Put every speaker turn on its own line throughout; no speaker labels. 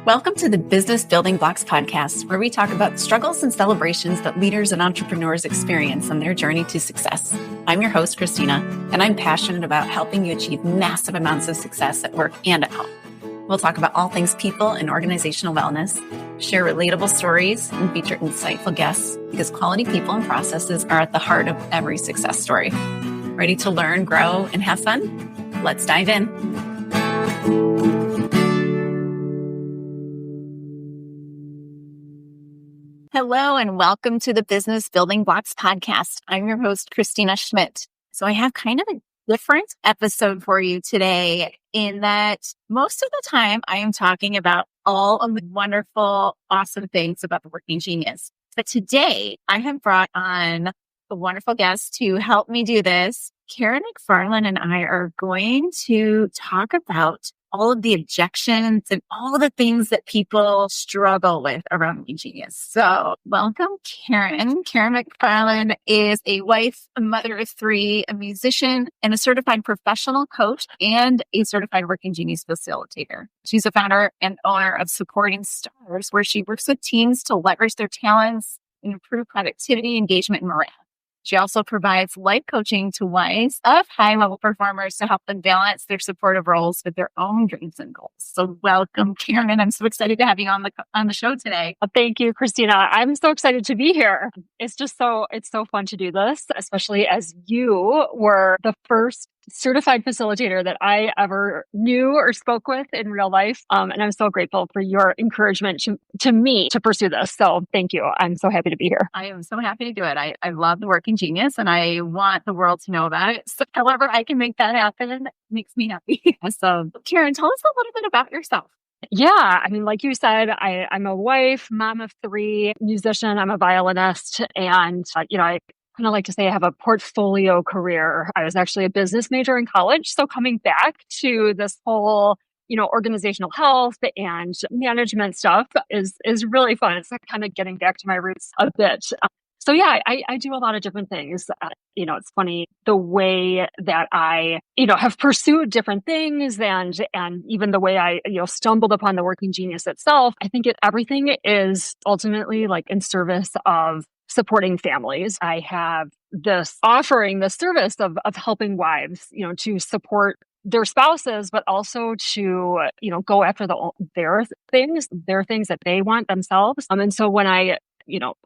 Welcome to the Business Building Blocks podcast, where we talk about struggles and celebrations that leaders and entrepreneurs experience on their journey to success. I'm your host, Kristina, and I'm passionate about helping you achieve massive amounts of success at work and at home. We'll talk about all things people and organizational wellness, share relatable stories, and feature insightful guests because quality people and processes are at the heart of every success story. Ready to learn, grow, and have fun? Let's dive in. Hello, and welcome to the Business Building Blocks podcast. I'm your host, Kristina Schmitt. So I have kind of a different episode for you today in that most of the time I am talking about all of the wonderful, awesome things about the Working Genius. But today I have brought on a wonderful guest to help me do this. Karyn Macfarlane and I are going to talk about all of the objections and all the things that people struggle with around Working Genius. So welcome, Karyn. Karyn Macfarlane is a wife, a mother of three, a musician, and a certified professional coach and a certified Working Genius facilitator. She's a founder and owner of Supporting Stars, where she works with teams to leverage their talents and improve productivity, engagement, and morale. She also provides life coaching to wives of high-level performers to help them balance their supportive roles with their own dreams and goals. So welcome, Karyn. I'm so excited to have you on the show today.
Thank you, Kristina. I'm so excited to be here. It's so fun to do this, especially as you were the first certified facilitator that I ever knew or spoke with in real life. And I'm so grateful for your encouragement to me to pursue this. So thank you. I'm so happy to be here.
I am so happy to do it. I love the Working Genius and I want the world to know about it. So however I can make that happen makes me happy. So Karyn, tell us a little bit about yourself.
Yeah. I mean, like you said, I'm a wife, mom of three, musician. I'm a violinist. And, I kind of like to say I have a portfolio career. I was actually a business major in college. So coming back to this whole, organizational health and management stuff is really fun. It's like kind of getting back to my roots a bit. So yeah, I do a lot of different things. It's funny the way that I, have pursued different things and even the way I, stumbled upon the Working Genius itself. I think everything is ultimately like in service of supporting families. I have this service of helping wives, to support their spouses, but also to, go after their things that they want themselves. And so when I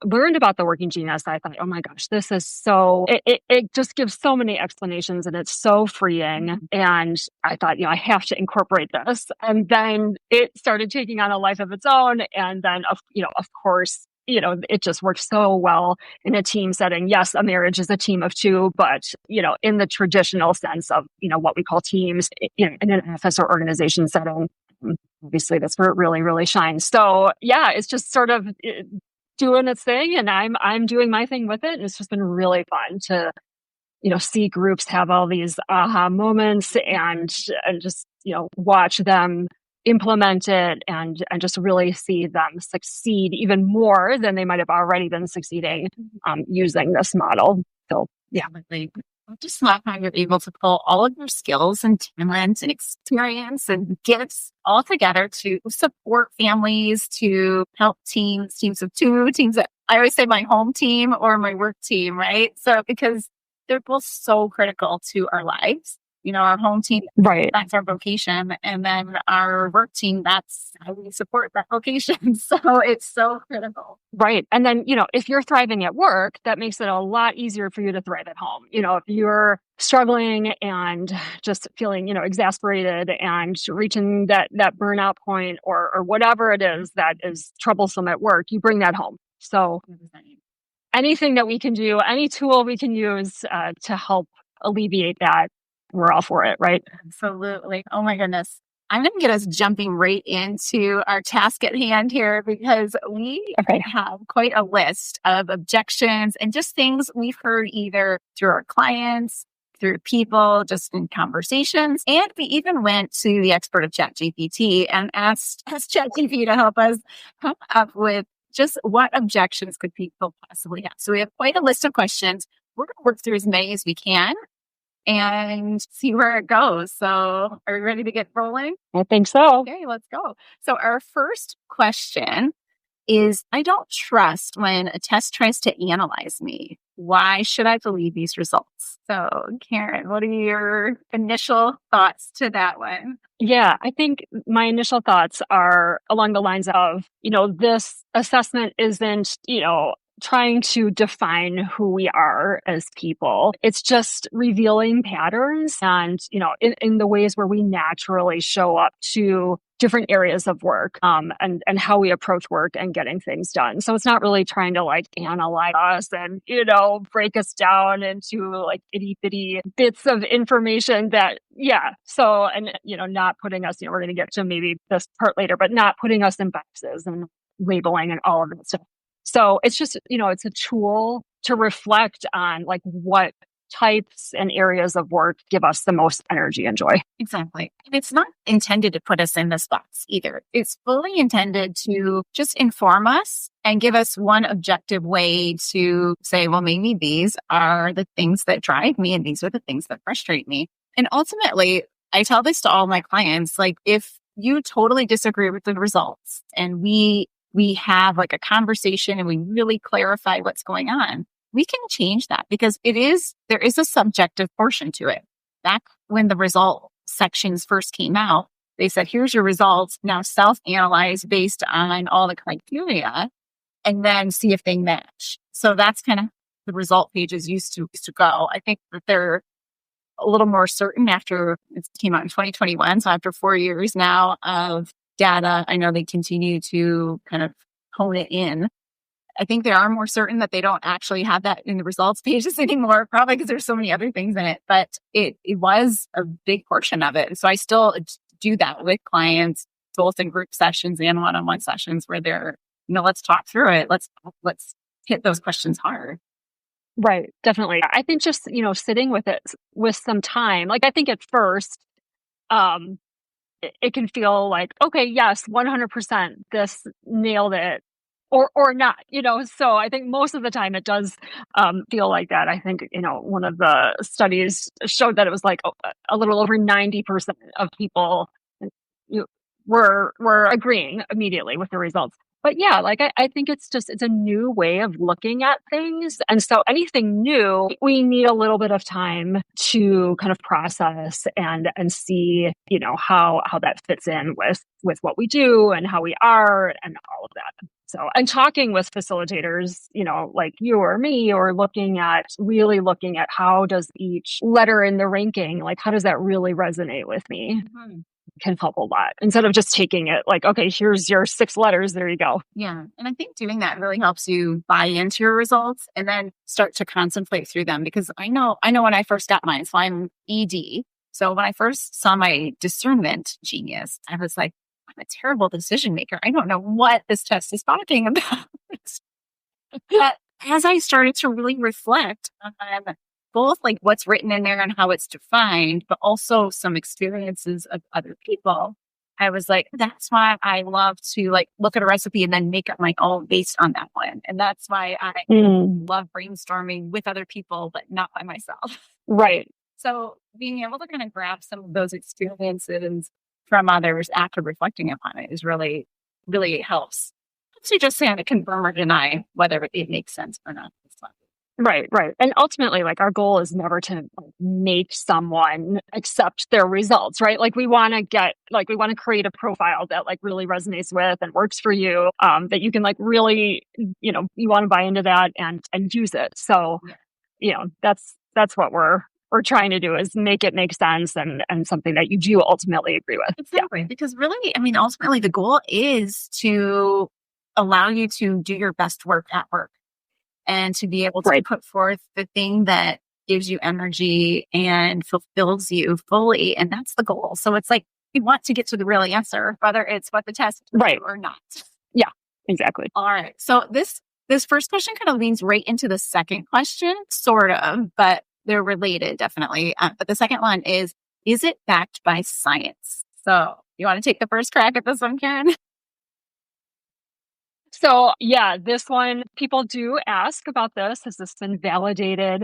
learned about the Working Genius, I thought, oh my gosh, this is it just gives so many explanations and it's so freeing. And I thought, I have to incorporate this. And then it started taking on a life of its own. And then, of course, it just works so well in a team setting. Yes, a marriage is a team of two, but, in the traditional sense of, what we call teams in an office or organization setting, obviously that's where it really, really shines. So yeah, it's just sort of doing its thing and I'm doing my thing with it. And it's just been really fun to, see groups have all these aha moments and just, watch them implement it and just really see them succeed even more than they might have already been succeeding using this model. So yeah.
I just love how you're able to pull all of your skills and talents and experience and gifts all together to support families, to help teams of two, teams that I always say my home team or my work team, right? So because they're both so critical to our lives. Our home team,
right?
That's our vocation. And then our work team, that's how we support that vocation. So it's so critical.
Right. And then, if you're thriving at work, that makes it a lot easier for you to thrive at home. If you're struggling and just feeling, exasperated and reaching that burnout point or whatever it is that is troublesome at work, you bring that home. So anything that we can do, any tool we can use to help alleviate that, we're all for it, right?
Absolutely. Oh my goodness. I'm going to get us jumping right into our task at hand here because we have quite a list of objections and just things we've heard either through our clients, through people, just in conversations. And we even went to the expert of ChatGPT and asked ChatGPT to help us come up with just what objections could people possibly have. So we have quite a list of questions. We're going to work through as many as we can. and see where it goes. So are you ready to get rolling?
I think so.
Okay, let's go. So our first question is, I don't trust when a test tries to analyze me. Why should I believe these results? So, Karyn, what are your initial thoughts to that one?
Yeah, I think my initial thoughts are along the lines of, this assessment isn't, trying to define who we are as people. It's just revealing patterns and, in the ways where we naturally show up to different areas of work, and how we approach work and getting things done. So it's not really trying to like analyze us and, break us down into like itty bitty bits of information that, yeah. So, and, not putting us, we're going to get to maybe this part later, but not putting us in boxes and labeling and all of that stuff. So it's just, it's a tool to reflect on like what types and areas of work give us the most energy and joy.
Exactly. And it's not intended to put us in this box either. It's fully intended to just inform us and give us one objective way to say, well, maybe these are the things that drive me and these are the things that frustrate me. And ultimately, I tell this to all my clients, like if you totally disagree with the results and we have like a conversation and we really clarify what's going on, we can change that because there is a subjective portion to it. Back when the result sections first came out, they said, here's your results. Now self-analyze based on all the criteria and then see if they match. So that's kind of the result pages used to go. I think that they're a little more certain after it came out in 2021. So after 4 years now of data, I know they continue to kind of hone it in. I think they are more certain that they don't actually have that in the results pages anymore, probably because there's so many other things in it, but it was a big portion of it. So I still do that with clients, both in group sessions and one-on-one sessions where they're, let's talk through it. Let's hit those questions hard.
Right. Definitely. I think just, sitting with it with some time, like I think at first, it can feel like, okay, yes, 100%, this nailed it. Or not, so I think most of the time it does feel like that. I think, one of the studies showed that it was like a little over 90% of people were agreeing immediately with the results. But yeah, like I think it's a new way of looking at things. And so anything new, we need a little bit of time to kind of process and see, how that fits in with what we do and how we are and all of that. So, and talking with facilitators, like you or me, or really looking at how does each letter in the ranking, like how does that really resonate with me? Mm-hmm. Can help a lot instead of just taking it like, okay, here's your 6 letters. There you go.
Yeah. And I think doing that really helps you buy into your results and then start to contemplate through them because I know when I first got mine, so I'm ED. So when I first saw my discernment genius, I was like, I'm a terrible decision maker. I don't know what this test is talking about. But as I started to really reflect on both like what's written in there and how it's defined, but also some experiences of other people, I was like, that's why I love to like look at a recipe and then make up my own based on that one. And that's why I love brainstorming with other people, but not by myself.
Right.
So being able to kind of grab some of those experiences from others after reflecting upon it is really, really helps. So you just kind of confirm or deny whether it makes sense or not.
Right. And ultimately, like our goal is never to make someone accept their results, right? Like we want to create a profile that like really resonates with and works for you, that you can like really, you want to buy into that and use it. So, that's what we're trying to do is make it make sense and something that you do ultimately agree with.
Exactly. Yeah. Because really, ultimately the goal is to allow you to do your best work at work and to be able to put forth the thing that gives you energy and fulfills you fully. And that's the goal. So it's like, we want to get to the real answer, whether it's what the test is or not.
Yeah, exactly.
All right. So this first question kind of leans right into the second question, sort of, but they're related, definitely. But the second one is it backed by science? So you want to take the first crack at this one, Karyn?
So yeah, this one, people do ask about this. Has this been validated?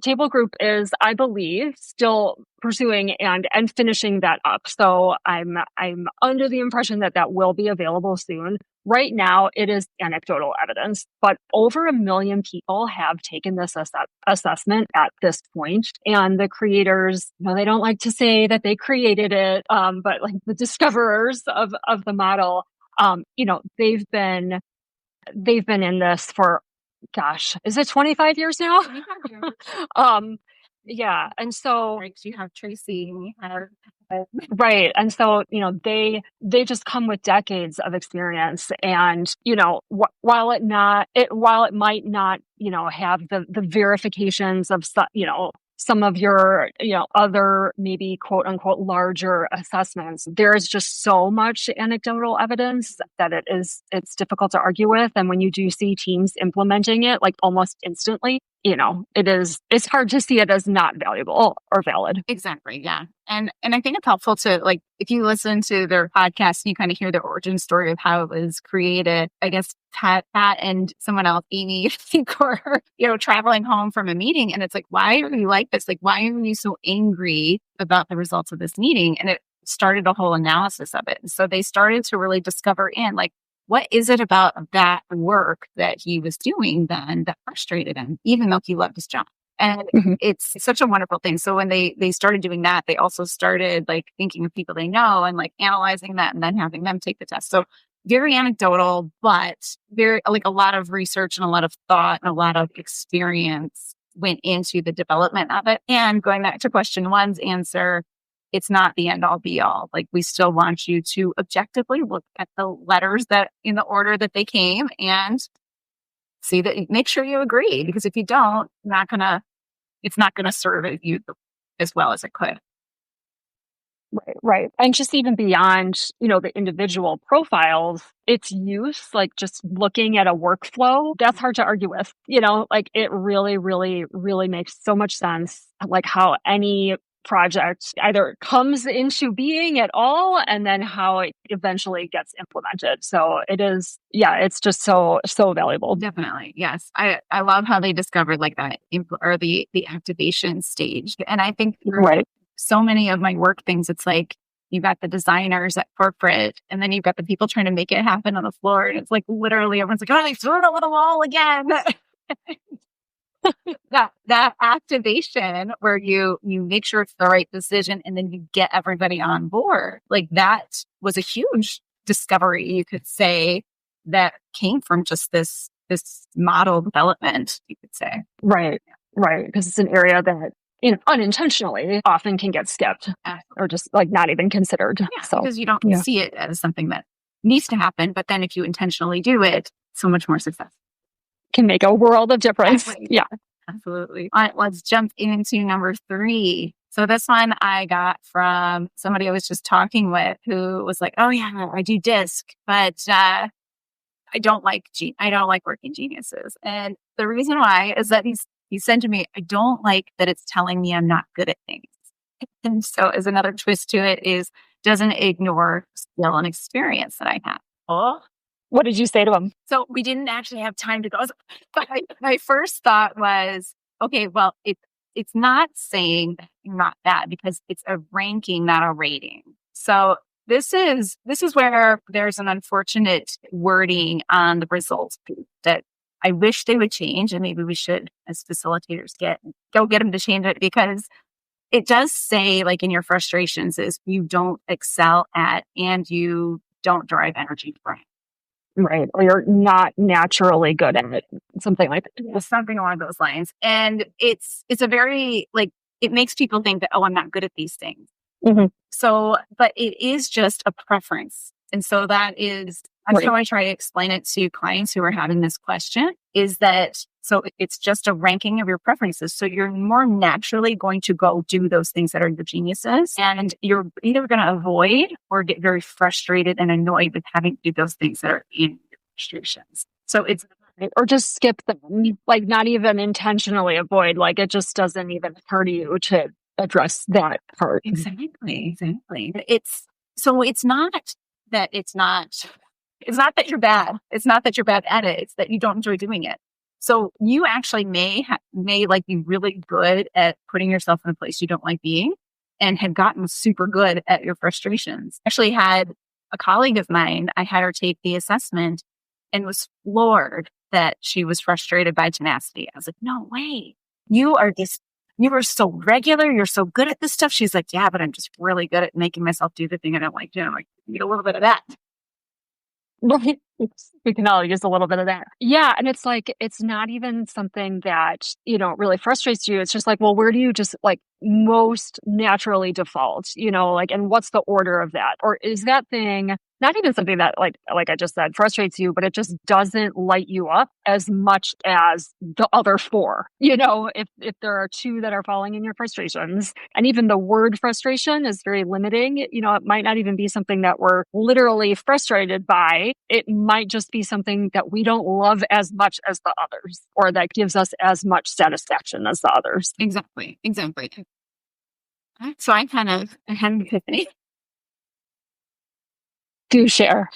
Table group is, I believe, still pursuing and finishing that up. So I'm under the impression that that will be available soon. Right now, it is anecdotal evidence, but over 1 million people have taken this assessment at this point. And the creators, they don't like to say that they created it, but like the discoverers of the model, they've been in this for, gosh, is it 25 years now? um, yeah. And so,
Like you have Tracy and you have
right. And so, they just come with decades of experience. And, while it might not, have the verifications of, some of your, other maybe quote unquote larger assessments, there is just so much anecdotal evidence that it's difficult to argue with. And when you do see teams implementing it like almost instantly, it's hard to see it as not valuable or valid.
Exactly. Yeah. And I think it's helpful to, like, if you listen to their podcast and you kind of hear the origin story of how it was created. I guess Pat and someone else, Amy, I think, were, traveling home from a meeting, and it's like, why are you like this? Like, why are you so angry about the results of this meeting? And it started a whole analysis of it. And so they started to really discover like, what is it about that work that he was doing then that frustrated him, even though he loved his job? And it's such a wonderful thing. So when they started doing that, they also started like thinking of people they know and like analyzing that and then having them take the test. So very anecdotal, but very, like, a lot of research and a lot of thought and a lot of experience went into the development of it. And going back to question one's answer, it's not the end all be all. Like, we still want you to objectively look at the letters that in the order that they came and see that, make sure you agree, because if you don't, it's not gonna serve you as well as it could.
Right. And just even beyond, the individual profiles, its use, like just looking at a workflow, that's hard to argue with. Like, it really, really, really makes so much sense, like how any project either comes into being at all and then how it eventually gets implemented. So it's just so valuable.
Definitely. Yes. I love how they discovered like that or the activation stage. And I think
Right.
so many of my work things, it's like you've got the designers at corporate and then you've got the people trying to make it happen on the floor. And it's like literally everyone's like, oh, they threw it over the wall again. that activation where you make sure it's the right decision and then you get everybody on board. Like, that was a huge discovery, you could say, that came from just this model development, you could say.
Right. Because it's an area that, unintentionally often can get skipped or just like not even considered.
Yeah, so, because you don't see it as something that needs to happen. But then if you intentionally do it, so much more success.
Can make a world of difference.
Exactly.
Yeah.
Absolutely. All right, let's jump into number 3. So this one I got from somebody I was just talking with who was like, oh yeah, I do DISC, but I don't like working geniuses. And the reason why is that he said to me, I don't like that it's telling me I'm not good at things. And so as another twist to it is, doesn't ignore skill and experience that I have.
Oh, what did you say to him?
So we didn't actually have time to go. But my first thought was, okay, well, it's not saying that you're not bad because it's a ranking, not a rating. So this is where there's an unfortunate wording on the results piece that I wish they would change, and maybe we should, as facilitators, get them to change it, because it does say, like, in your frustrations is you don't excel at and you don't derive energy from it.
Right. Or you're not naturally good at it. Something like that.
Something along those lines. And it's a very, like, it makes people think that, oh, I'm not good at these things.
Mm-hmm.
So, but it is just a preference. And so that's how I try to explain it to clients who are having this question, is that, so it's just a ranking of your preferences. So you're more naturally going to go do those things that are your geniuses, and you're either going to avoid or get very frustrated and annoyed with having to do those things that are in your frustrations. So it's,
or just skip them, like not even intentionally avoid, like it just doesn't even occur to you to address that part.
Exactly. It's not that you're bad. It's not that you're bad at it. It's that you don't enjoy doing it. So you actually may like be really good at putting yourself in a place you don't like being and have gotten super good at your frustrations. Actually had a colleague of mine, I had her take the assessment and was floored that she was frustrated by tenacity. I was like, no way. You are so regular. You're so good at this stuff. She's like, yeah, but I'm just really good at making myself do the thing I don't like doing. I'm like, you need a little bit of that.
Right. We can all use a little bit of that. Yeah. And it's like, it's not even something that, really frustrates you. It's just like, well, where do you just like most naturally default, like, and what's the order of that? Or is that thing not even something that like I just said, frustrates you, but it just doesn't light you up as much as the other four, if there are two that are falling in your frustrations, and even the word frustration is very limiting, it might not even be something that we're literally frustrated by. It might just be something that we don't love as much as the others, or that gives us as much satisfaction as the others.
Exactly. So I had an epiphany.
Do share.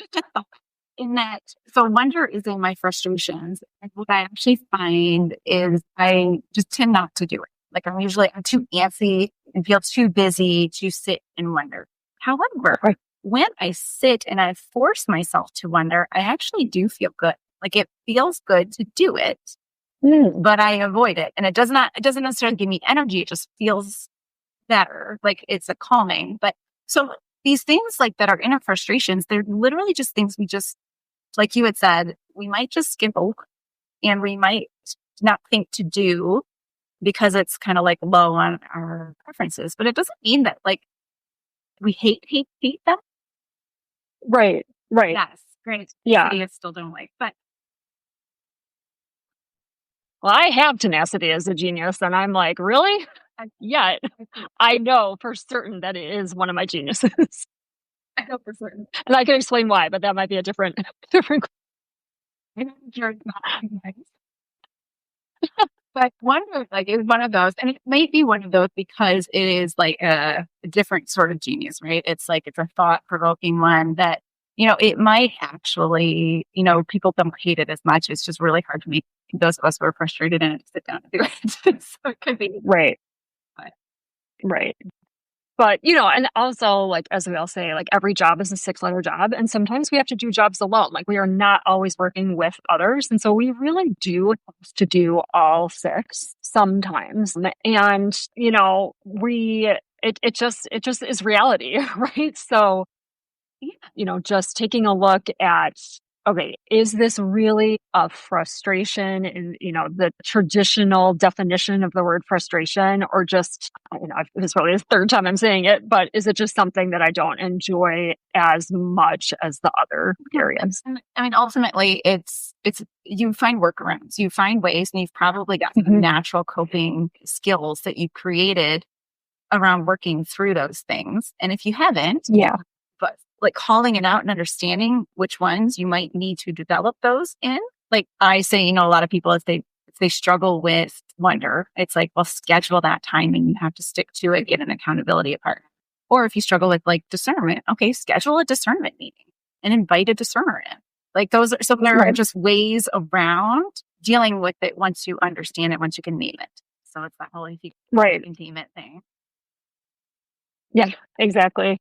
In that, so wonder is in my frustrations. And what I actually find is I just tend not to do it. Like I'm too antsy and feel too busy to sit and wonder. However, when I sit and I force myself to wonder, I actually do feel good. Like it feels good to do it, but I avoid it. And it doesn't necessarily give me energy. It just feels better. Like it's a calming. But so these things like that are inner frustrations, they're literally just things we just, like you had said, we might just skip over and we might not think to do because it's kind of like low on our preferences. But it doesn't mean that like we hate them.
Right.
Yes. Great.
Yeah.
I still don't like, but.
Well, I have tenacity as a genius, and I'm like, really? Yeah, I know for certain that it is one of my geniuses.
I know for certain.
And I can explain why, but that might be a different.
But wonder like is one of those, and it might be one of those because it is like a different sort of genius, right? It's like it's a thought-provoking one that, it might actually, people don't hate it as much. It's just really hard to make those of us who are frustrated in it sit down and do it. So it could be
right.
But.
Right. But, and also, like, as we all say, like, every job is a 6-letter job. And sometimes we have to do jobs alone. Like, we are not always working with others. And so we really do have to do all 6 sometimes. And, it just is reality, right? So, just taking a look at, okay, is this really a frustration in, the traditional definition of the word frustration, or just, this is probably the 3rd time I'm saying it, but is it just something that I don't enjoy as much as the other areas?
I mean, ultimately it's, you find workarounds, you find ways, and you've probably got some natural coping skills that you've created around working through those things. And if you haven't, but like calling it out and understanding which ones you might need to develop those in. Like I say, a lot of people, if they struggle with wonder, it's like, well, schedule that time and you have to stick to it, get an accountability partner. Or if you struggle with like discernment, okay, schedule a discernment meeting and invite a discerner in. Like those are, so there are just ways around dealing with it once you understand it, once you can name it. So it's that whole containment thing.
Yeah, exactly.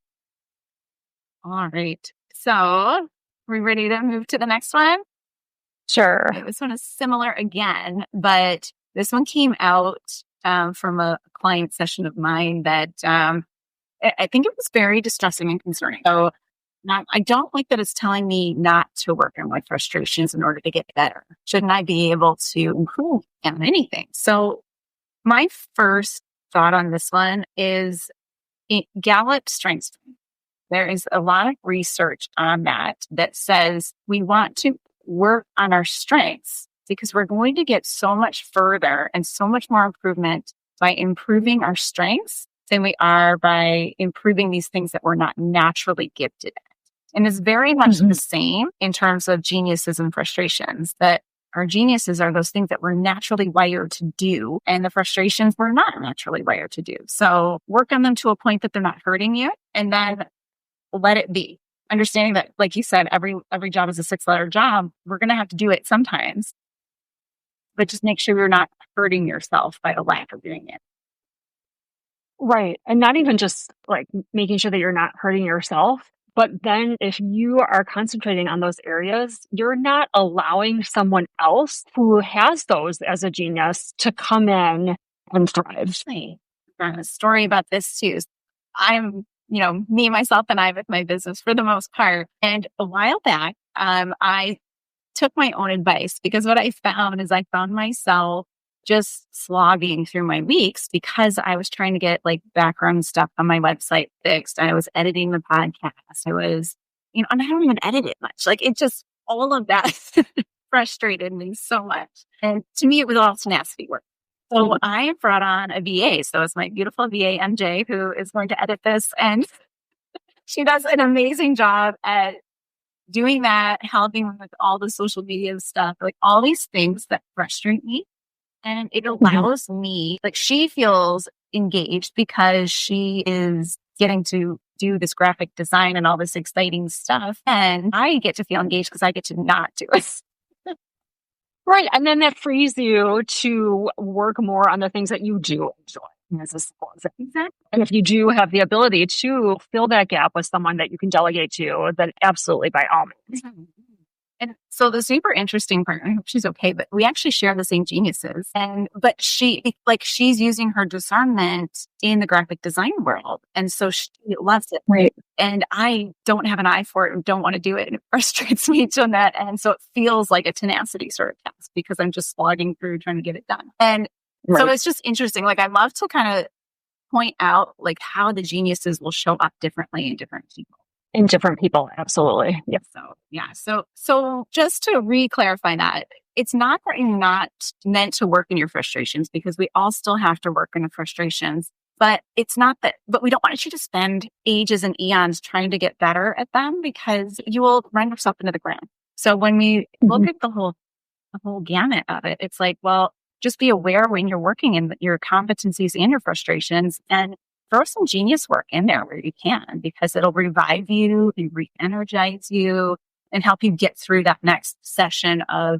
All right. So are we ready to move to the next one?
Sure.
Okay, this one is similar again, but this one came out from a client session of mine that I think it was very distressing and concerning. So I don't like that it's telling me not to work on my frustrations in order to get better. Shouldn't I be able to improve on anything? So my first thought on this one is Gallup Strengths. There is a lot of research on that says we want to work on our strengths because we're going to get so much further and so much more improvement by improving our strengths than we are by improving these things that we're not naturally gifted at. And it's very much the same in terms of geniuses and frustrations, that our geniuses are those things that we're naturally wired to do, and the frustrations we're not naturally wired to do. So work on them to a point that they're not hurting you, and then let it be. Understanding that, like you said, every job is a 6-letter job. We're going to have to do it sometimes. but just make sure you're not hurting yourself by the lack of doing it.
Right. And not even just like making sure that you're not hurting yourself, but then if you are concentrating on those areas, you're not allowing someone else who has those as a genius to come in and thrive.
I got a story about this too. I'm, me, myself, and I with my business for the most part. And a while back, I took my own advice because what I found is I found myself just slogging through my weeks because I was trying to get like background stuff on my website fixed. I was editing the podcast. I was, and I don't even edit it much. Like it just, all of that frustrated me so much. And to me, it was all tenacity work. So I brought on a VA. So it's my beautiful VA, MJ, who is going to edit this. And she does an amazing job at doing that, helping with all the social media stuff, like all these things that frustrate me. And it allows me, like she feels engaged because she is getting to do this graphic design and all this exciting stuff. And I get to feel engaged because I get to not do it.
Right. And then that frees you to work more on the things that you do enjoy. As simple as that. Exactly. And if you do have the ability to fill that gap with someone that you can delegate to, then absolutely by all means.
Mm-hmm. And so the super interesting part, I hope she's okay, but we actually share the same geniuses. But she's using her discernment in the graphic design world. And so she loves it.
Right.
And I don't have an eye for it and don't want to do it. And it frustrates me to that. And so it feels like a tenacity sort of task because I'm just slogging through trying to get it done. And so it's just interesting. Like I love to kind of point out like how the geniuses will show up differently in different people.
In different people, absolutely.
Yep. So just to re-clarify that, it's not that you're not meant to work in your frustrations because we all still have to work in the frustrations, but it's not that, but we don't want you to spend ages and eons trying to get better at them because you will run yourself into the ground. So when we look at the whole gamut of it, it's like, well, just be aware when you're working in your competencies and your frustrations and throw some genius work in there where you can, because it'll revive you and re-energize you and help you get through that next session of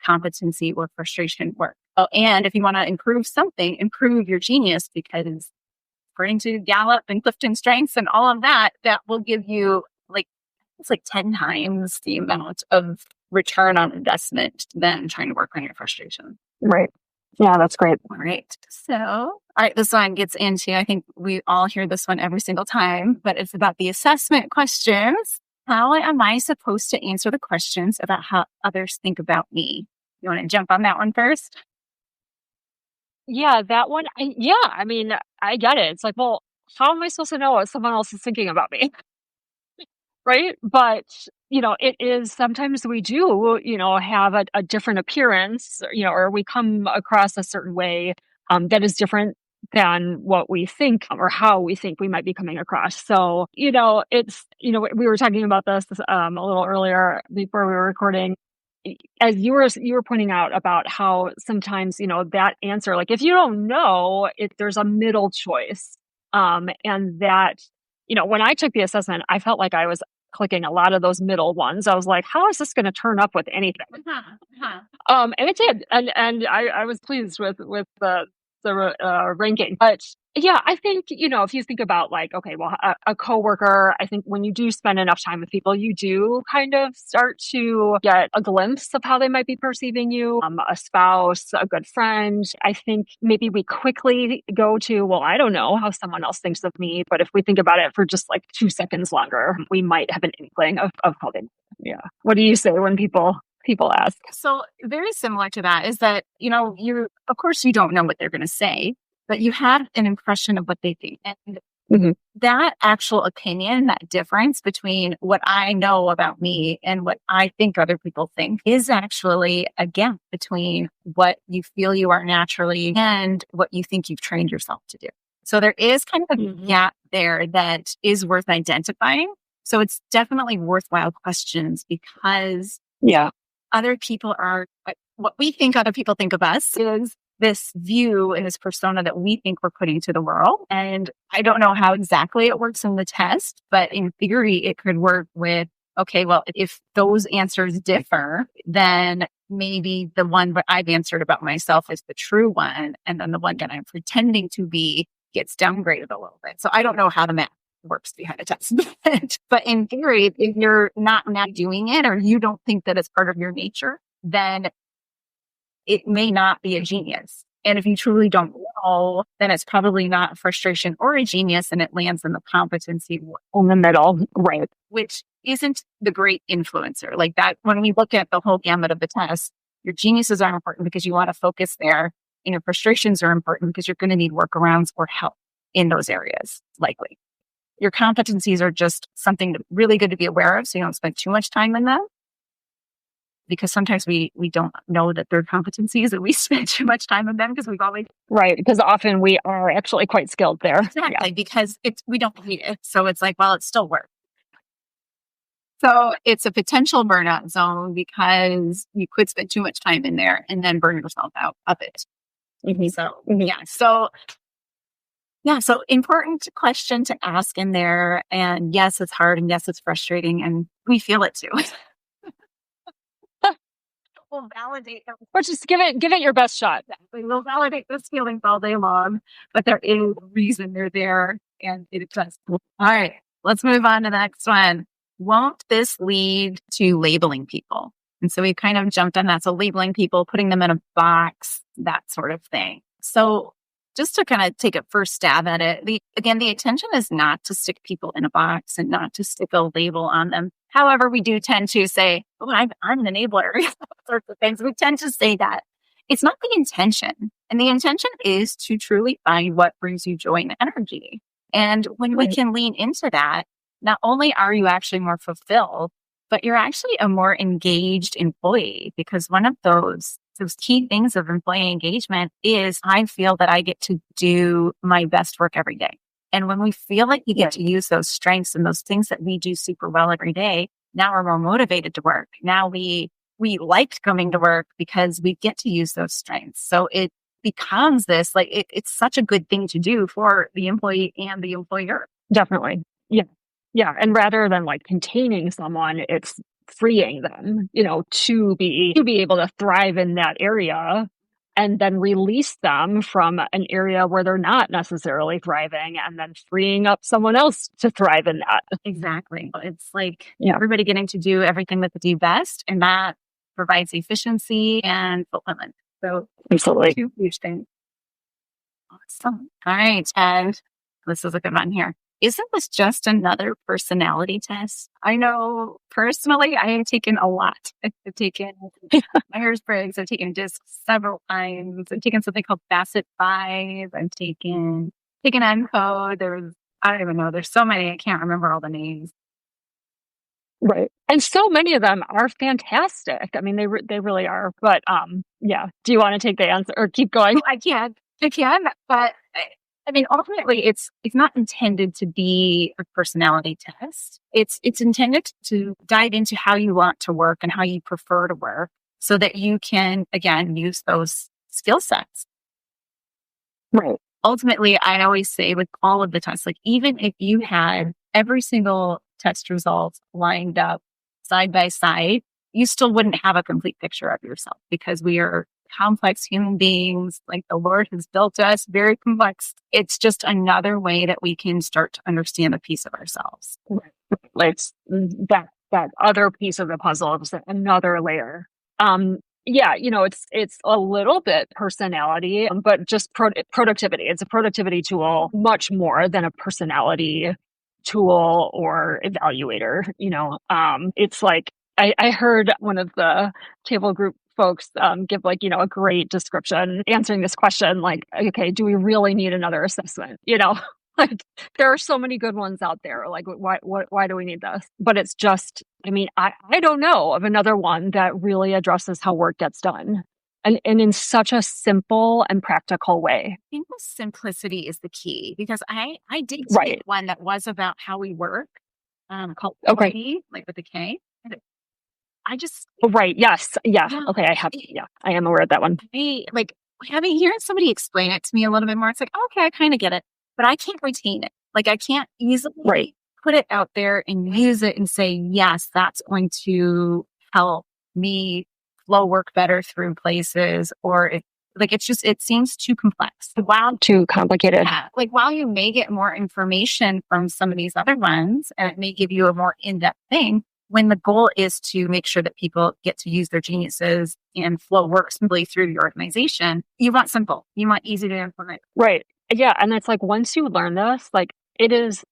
competency or frustration work. Oh, and if you want to improve something, improve your genius because according to Gallup and Clifton Strengths and all of that, that will give you it's like 10 times the amount of return on investment than trying to work on your frustration.
Right. Yeah, that's great.
All right. This one gets into, I think we all hear this one every single time, but it's about the assessment questions. How am I supposed to answer the questions about how others think about me? You want to jump on that one first?
Yeah, that one. I mean, I get it. It's like, well, how am I supposed to know what someone else is thinking about me? Right. But, it is sometimes we do, have a different appearance, or we come across a certain way that is different than what we think or how we think we might be coming across. So, it's, we were talking about this a little earlier before we were recording. As you were pointing out about how sometimes, that answer, like if you don't know, there's a middle choice. And that, when I took the assessment, I felt like I was clicking a lot of those middle ones. I was like, how is this going to turn up with anything? And it did. And I was pleased with the ranking. But yeah, I think, if you think about like, okay, well, a coworker, I think when you do spend enough time with people, you do kind of start to get a glimpse of how they might be perceiving you. A spouse, a good friend. I think maybe we quickly go to, well, I don't know how someone else thinks of me. But if we think about it for just like 2 seconds longer, we might have an inkling of how they. Yeah. What do you say when people ask?
So very similar to that is that, of course you don't know what they're going to say, but you have an impression of what they think. And that actual opinion, that difference between what I know about me and what I think other people think is actually a gap between what you feel you are naturally and what you think you've trained yourself to do. So there is kind of a gap there that is worth identifying. So it's definitely worthwhile questions because other people are, what we think other people think of us is this view and this persona that we think we're putting to the world. And I don't know how exactly it works in the test, but in theory, it could work with, okay, well, if those answers differ, then maybe the one that I've answered about myself is the true one. And then the one that I'm pretending to be gets downgraded a little bit. So I don't know how the math works behind a test. But in theory, if you're not now doing it or you don't think that it's part of your nature, then it may not be a genius. And if you truly don't know, then it's probably not a frustration or a genius, and it lands in the competency
in the middle, right?
Which isn't the great influencer. Like that, when we look at the whole gamut of the test, your geniuses are important because you want to focus there, and your frustrations are important because you're going to need workarounds or help in those areas, likely. Your competencies are just something really good to be aware of so you don't spend too much time in them. Because sometimes we don't know that they're competencies and we spend too much time on them because we've always...
Right, because often we are actually quite skilled there.
Exactly, because we don't need it. So it's like, well, it still works. So it's a potential burnout zone because you could spend too much time in there and then burn yourself out of it. So important question to ask in there. And yes, it's hard, and yes, it's frustrating, and we feel it too. We'll validate them.
Or just give it your best shot.
Exactly. We'll validate those feelings all day long, but there is a reason they're there, and it does. All right, let's move on to the next one. Won't this lead to labeling people? And so we kind of jumped on that. So labeling people, putting them in a box, that sort of thing. So just to kind of take a first stab at it, the intention is not to stick people in a box and not to stick a label on them. However, we do tend to say, oh, I'm an enabler, sorts of things. We tend to say that. It's not the intention. And the intention is to truly find what brings you joy and energy. And when we can lean into that, not only are you actually more fulfilled, but you're actually a more engaged employee, because one of those key things of employee engagement is I feel that I get to do my best work every day. And when we feel like you get to use those strengths and those things that we do super well every day, now we're more motivated to work. Now we like coming to work because we get to use those strengths. So it becomes this, like, it's such a good thing to do for the employee and the employer.
Definitely. Yeah. Yeah. And rather than like containing someone, it's freeing them, to be able to thrive in that area, and then release them from an area where they're not necessarily thriving, and then freeing up someone else to thrive in that.
Exactly. It's like everybody getting to do everything that they do best, and that provides efficiency and fulfillment. So
absolutely.
Two huge things. Awesome. All right. And this is a good one here. Isn't this just another personality test? I know personally, I have taken a lot. I've taken Myers-Briggs. I've taken DISC several times. I've taken something called Facet 5. I've taken ENCODE. I don't even know. There's so many. I can't remember all the names.
Right. And so many of them are fantastic. I mean, they really are. But do you want to take the answer or keep going?
I can. But I mean, ultimately, it's not intended to be a personality test. It's intended to dive into how you want to work and how you prefer to work, so that you can, again, use those skill sets.
Right.
Ultimately, I always say with all of the tests, like even if you had every single test result lined up side by side, you still wouldn't have a complete picture of yourself, because we are complex human beings. Like the Lord has built us very complex. It's just another way that we can start to understand a piece of ourselves.
Like that other piece of the puzzle is another layer. It's a little bit personality, but just productivity. It's a productivity tool much more than a personality tool or evaluator. It's like I heard one of the table group folks give a great description answering this question, like, okay, do we really need another assessment? Like there are so many good ones out there. Like why do we need this? But it's just, I mean, I don't know of another one that really addresses how work gets done. And in such a simple and practical way.
I think the simplicity is the key, because I did take one that was about how we work, called K, like with a K. I just...
Right. Yes. Yeah. Okay. I am aware of that one.
Hearing somebody explain it to me a little bit more, it's like, okay, I kind of get it, but I can't retain it. Like I can't easily put it out there and use it and say, yes, that's going to help me flow work better through places, or if like it seems too complex. While
Too complicated.
yeah, like while you may get more information from some of these other ones, and it may give you a more in-depth thing, when the goal is to make sure that people get to use their geniuses and flow work smoothly through your organization, you want simple, you want easy to implement.
Right. Yeah. And it's like, once you learn this, like,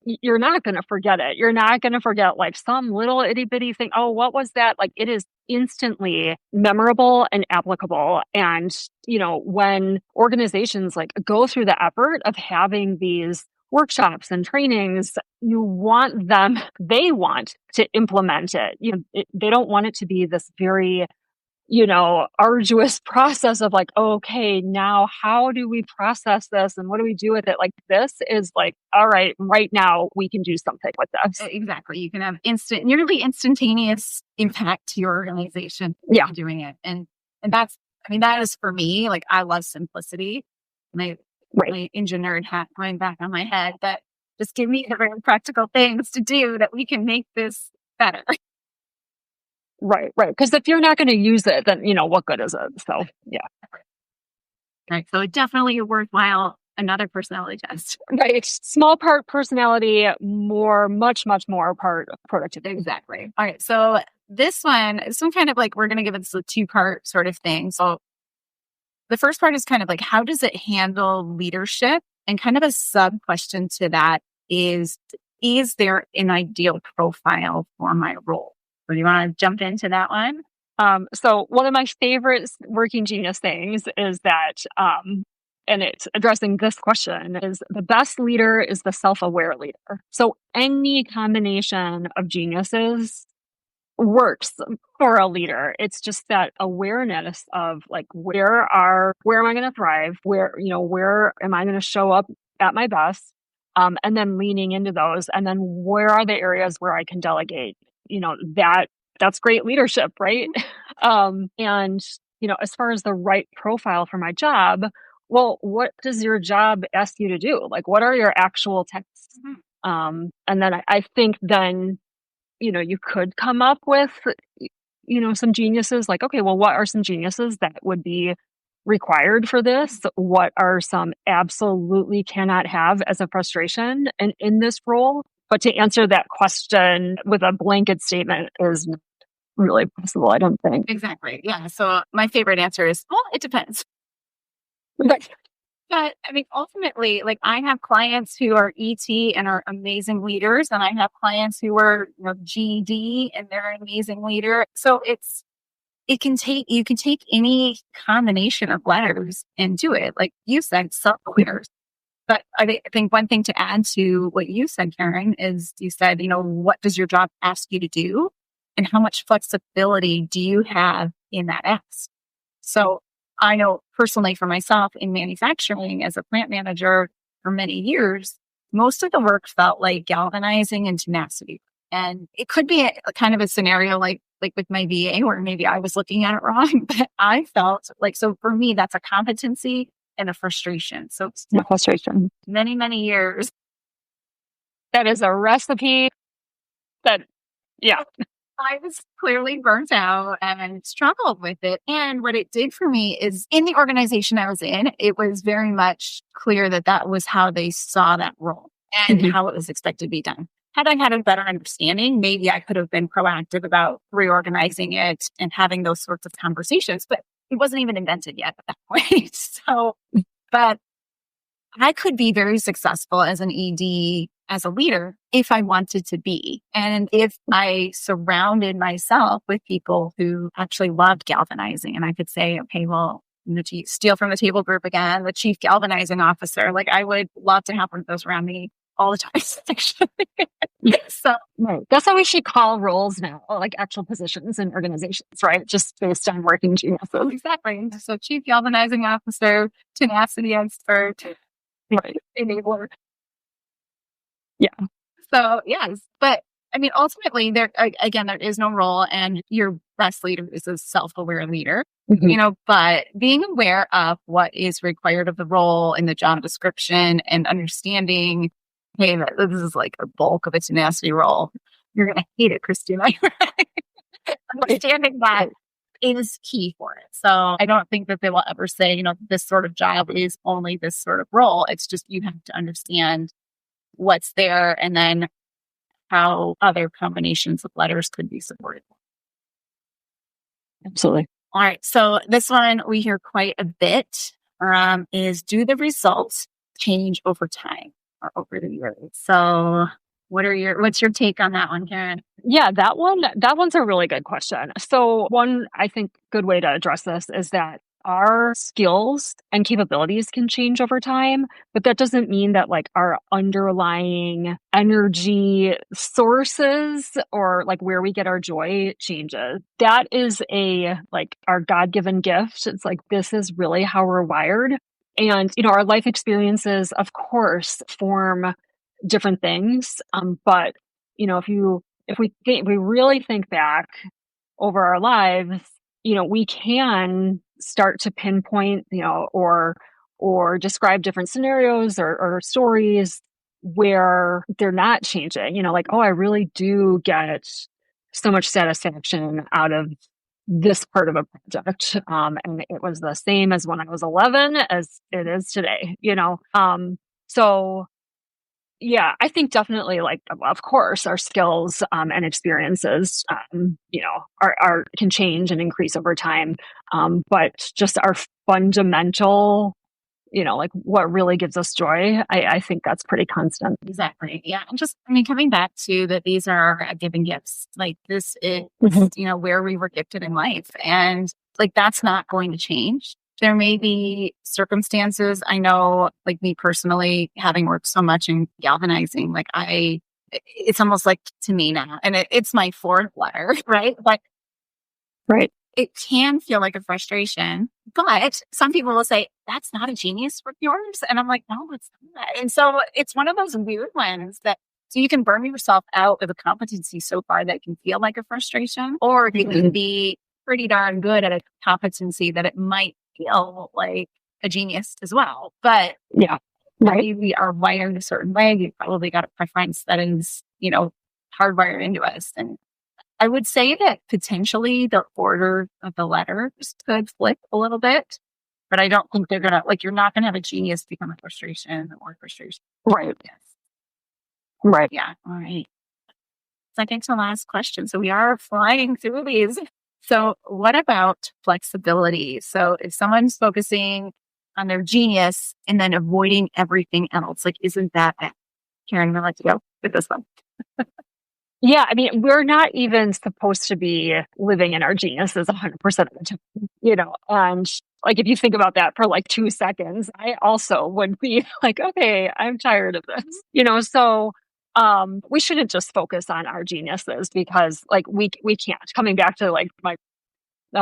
you're not going to forget it. You're not going to forget like some little itty bitty thing. Oh, what was that? Like, it is instantly memorable and applicable. And, when organizations like go through the effort of having these workshops and trainings, they want to implement it. They don't want it to be this very arduous process of like, okay, now how do we process this and what do we do with it? Like, this is like, all right, right now we can do something with this.
Exactly. You can have nearly instantaneous impact to your organization.
Yeah.
Doing it. And that is for me, like, I love simplicity. My engineer hat going back on my head, that just give me the very practical things to do that we can make this better.
Right. Because if you're not going to use it, then, what good is it? So, yeah.
Right. So definitely a worthwhile, another personality test.
Right. Small part personality, much more part productivity.
Exactly. All right. So this one kind of like, we're going to give it a 2-part sort of thing. So the first part is kind of like, how does it handle leadership? And kind of a sub question to that is there an ideal profile for my role? So do you want to jump into that one?
So one of my favorite working genius things is that, and it's addressing this question, is the best leader is the self-aware leader. So any combination of geniuses works for a leader. It's just that awareness of like, where am I going to thrive? Where am I going to show up at my best? And then leaning into those. And then where are the areas where I can delegate? That's great leadership, right? And, as far as the right profile for my job, well, what does your job ask you to do? Like, what are your actual tasks? And then I think then, you could come up with, some geniuses like, okay, well, what are some geniuses that would be required for this? What are some absolutely cannot have as a frustration and in this role? But to answer that question with a blanket statement is not really possible, I don't think.
Exactly. Yeah. So my favorite answer is, well, it depends. But ultimately, like, I have clients who are ET and are amazing leaders, and I have clients who are GD and they're an amazing leader. So you can take any combination of letters and do it. Like you said, self-awareness. But I think one thing to add to what you said, Karyn, is you said, what does your job ask you to do? And how much flexibility do you have in that ask? So I know personally for myself in manufacturing as a plant manager for many years, most of the work felt like galvanizing and tenacity. And it could be a kind of a scenario like with my VA where maybe I was looking at it wrong, but I felt like, so for me, that's a competency and a frustration. So
a frustration.
Many, many years.
That is a recipe that, yeah.
I was clearly burnt out and struggled with it. And what it did for me is, in the organization I was in, it was very much clear that was how they saw that role and how it was expected to be done. Had I had a better understanding, maybe I could have been proactive about reorganizing it and having those sorts of conversations, but it wasn't even invented yet at that point. So, but I could be very successful as an ED, as a leader, if I wanted to be. And if I surrounded myself with people who actually loved galvanizing, and I could say, okay, well, to steal from the table group again, the chief galvanizing officer, like, I would love to have one of those around me all the time, actually. So
right. That's how we should call roles now, like actual positions in organizations, right? Just based on working geniuses.
Exactly. So chief galvanizing officer, tenacity expert,
right,
enabler.
Yeah.
So yes, but ultimately, there is no role, and your best leader is a self-aware leader. But being aware of what is required of the role in the job description and understanding, hey, this is like a bulk of a tenacity role. You're going to hate it, Kristina. Understanding that is key for it. So I don't think that they will ever say, this sort of job is only this sort of role. It's just you have to understand what's there and then how other combinations of letters could be supported.
Absolutely.
All right. So this one we hear quite a bit is, do the results change over time or over the years? So what's your take on that one, Karyn?
Yeah, that one's a really good question. So one, I think, good way to address this is that our skills and capabilities can change over time, but that doesn't mean that like our underlying energy sources or like where we get our joy changes. That is our God-given gift. It's like, this is really how we're wired. And, our life experiences, of course, form different things. But, if we really think back over our lives, we can start to pinpoint, or describe different scenarios or stories where they're not changing, like, oh, I really do get so much satisfaction out of this part of a project. And it was the same as when I was 11 as it is today, so yeah, I think definitely, like, of course, our skills and experiences, are can change and increase over time. But just our fundamental, like what really gives us joy, I think that's pretty constant.
Exactly. Yeah. And just, coming back to that, these are our given gifts. Like this is, where we were gifted in life. And like, that's not going to change. There may be circumstances. I know, like me personally, having worked so much in galvanizing, like it's almost like to me now, and it's my fourth letter, right? But
right.
It can feel like a frustration, but some people will say, that's not a genius for yours. And I'm like, no, it's not. And so it's one of those weird ones so you can burn yourself out with a competency so far that it can feel like a frustration, or you can be pretty darn good at a competency that it might feel like a genius as well. But
yeah, right.
We are wired a certain way. You've probably got a preference that is, hardwired into us. And I would say that potentially the order of the letters could flip a little bit, but I don't think they're going to, like, you're not going to have a genius become a frustration or frustration.
Right.
Yes.
Right.
Yeah. All right. Second to last question. So we are flying through these. So what about flexibility? So if someone's focusing on their genius and then avoiding everything else, like, isn't that bad? Karyn, I'd like to go with this one.
Yeah, we're not even supposed to be living in our geniuses 100% of the time, and like, if you think about that for like 2 seconds, I also would be like, okay, I'm tired of this, so we shouldn't just focus on our geniuses, because like we can't. Coming back to like my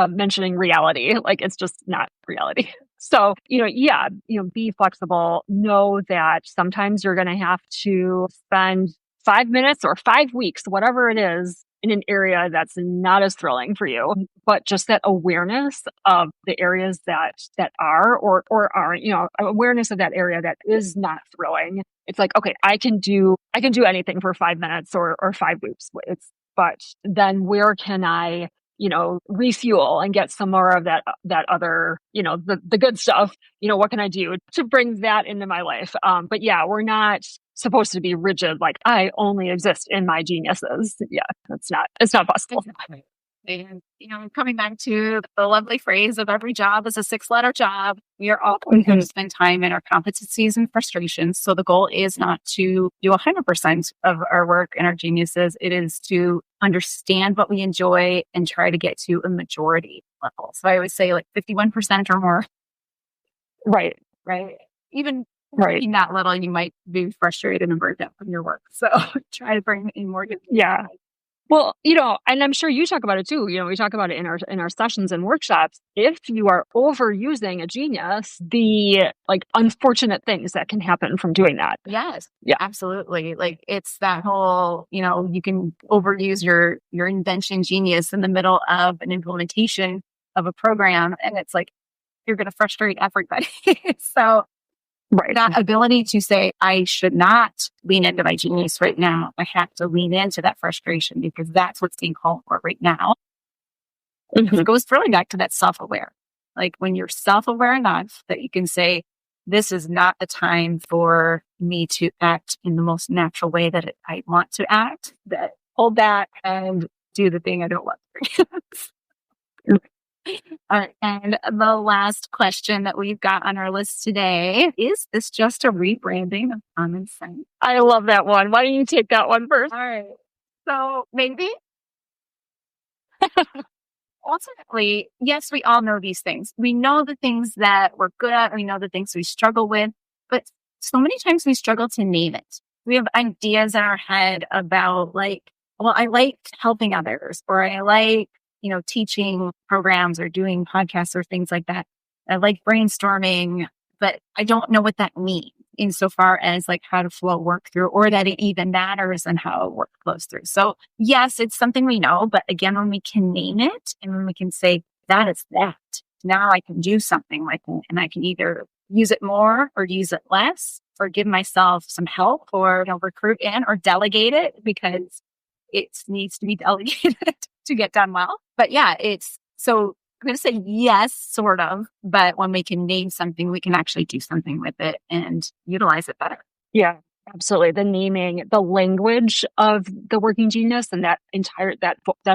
mentioning reality, like, it's just not reality. So, be flexible. Know that sometimes you're going to have to spend 5 minutes or 5 weeks, whatever it is, in an area that's not as thrilling for you, but just that awareness of the areas that are or aren't, awareness of that area that is not thrilling. It's like, okay, I can do anything for 5 minutes or 5 weeks. But then where can I, refuel and get some more of that other, the good stuff? What can I do to bring that into my life? But yeah, we're not supposed to be rigid, like, I only exist in my geniuses. Yeah, it's not possible.
Exactly. And, coming back to the lovely phrase of every job is a 6-letter job, we are all going to spend time in our competencies and frustrations. So the goal is not to do 100% of our work and our geniuses. It is to understand what we enjoy and try to get to a majority level. So I always say like 51% or more.
Right.
Even
right.
being that little, you might be frustrated and burnt out from your work. So try to bring in more.
Yeah. Well, and I'm sure you talk about it too. We talk about it in our sessions and workshops. If you are overusing a genius, the like unfortunate things that can happen from doing that.
Yes.
Yeah.
Absolutely. Like, it's that whole, you can overuse your invention genius in the middle of an implementation of a program, and it's like you're going to frustrate everybody. So
right.
That ability to say, I should not lean into my genius right now. I have to lean into that frustration because that's what's being called for right now. It goes really back to that self-aware. Like when you're self-aware enough that you can say, this is not the time for me to act in the most natural way that I want to act, that hold back and do the thing I don't want to. All right. And the last question that we've got on our list today, is this just a rebranding of common sense?
I love that one. Why don't you take that one first?
All right. So maybe ultimately, yes, we all know these things. We know the things that we're good at. We know the things we struggle with, but so many times we struggle to name it. We have ideas in our head about like, well, I like helping others, or I like, teaching programs or doing podcasts or things like that. I like brainstorming, but I don't know what that means insofar as like how to flow work through, or that it even matters and how work flows through. So yes, it's something we know, but again, when we can name it and when we can say that is that, now I can do something with it, and I can either use it more or use it less, or give myself some help, or recruit in or delegate it because it needs to be delegated to get done well. But yeah, so I'm going to say yes, sort of. But when we can name something, we can actually do something with it and utilize it better.
Yeah, absolutely. The naming, the language of the working genius, and that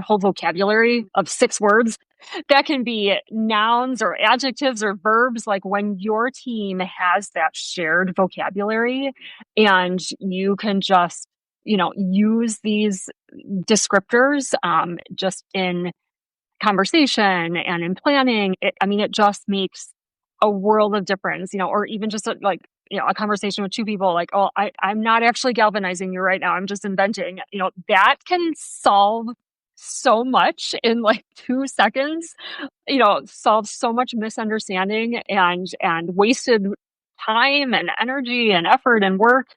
whole vocabulary of 6 words, that can be nouns or adjectives or verbs. Like when your team has that shared vocabulary and you can just, use these descriptors just in conversation and in planning, it just makes a world of difference, or even just a conversation with 2 people, like, oh, I'm not actually galvanizing you right now, I'm just inventing, that can solve so much in like 2 seconds, solve so much misunderstanding and wasted time and energy and effort and work.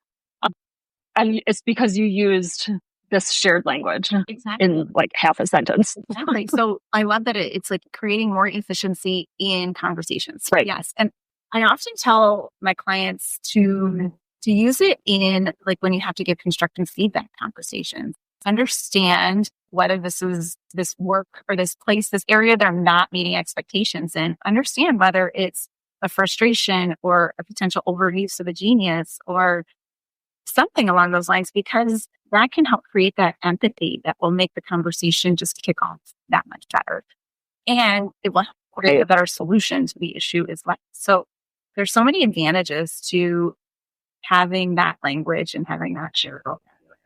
And it's because you used this shared language in like half a sentence.
Exactly. So I love that it's like creating more efficiency in conversations.
Right.
Yes. And I often tell my clients to use it in like when you have to give constructive feedback conversations. Understand whether this is this work or this place, this area they're not meeting expectations in. Understand whether it's a frustration or a potential overuse of a genius or something along those lines, because that can help create that empathy that will make the conversation just kick off that much better. And it will create a better solution to the issue as well. So there's so many advantages to having that language and having that shared vocabulary.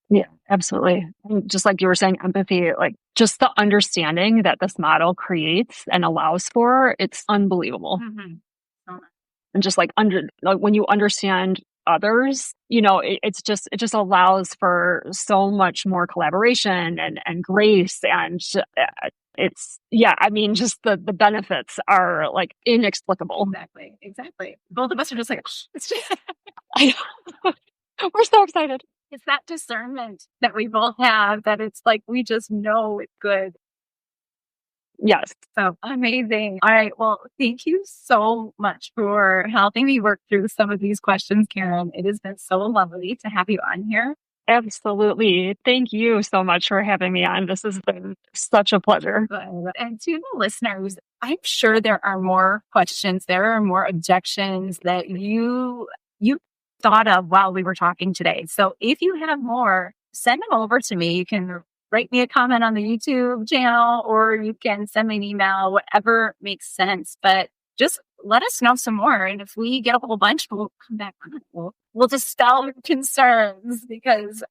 Yeah, absolutely. And just like you were saying, empathy, like just the understanding that this model creates and allows for, it's unbelievable.
Mm-hmm.
And just like when you understand others, it just allows for so much more collaboration and grace, and just the benefits are like inexplicable.
Exactly. Both of us are just like,
I know. We're so excited.
It's that discernment that we both have, that it's like we just know it's good.
Yes.
So amazing. All right. Well, thank you so much for helping me work through some of these questions, Karyn. It has been so lovely to have you on here.
Absolutely. Thank you so much for having me on. This has been such a pleasure.
And to the listeners, I'm sure there are more questions, there are more objections that you thought of while we were talking today. So if you have more, send them over to me. You can write me a comment on the YouTube channel, or you can send me an email, whatever makes sense. But just let us know some more. And if we get a whole bunch, we'll come back on. We'll dispel your concerns, because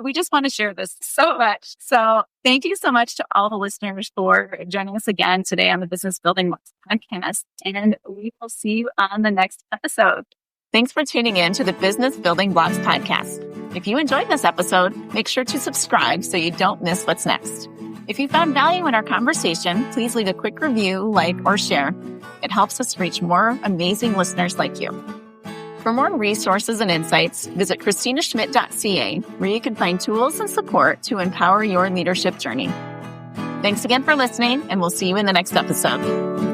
we just want to share this so much. So thank you so much to all the listeners for joining us again today on the Business Building Blocks podcast. And we will see you on the next episode. Thanks for tuning in to the Business Building Blocks podcast. If you enjoyed this episode, make sure to subscribe so you don't miss what's next. If you found value in our conversation, please leave a quick review, like, or share. It helps us reach more amazing listeners like you. For more resources and insights, visit KristinaSchmitt.ca, where you can find tools and support to empower your leadership journey. Thanks again for listening, and we'll see you in the next episode.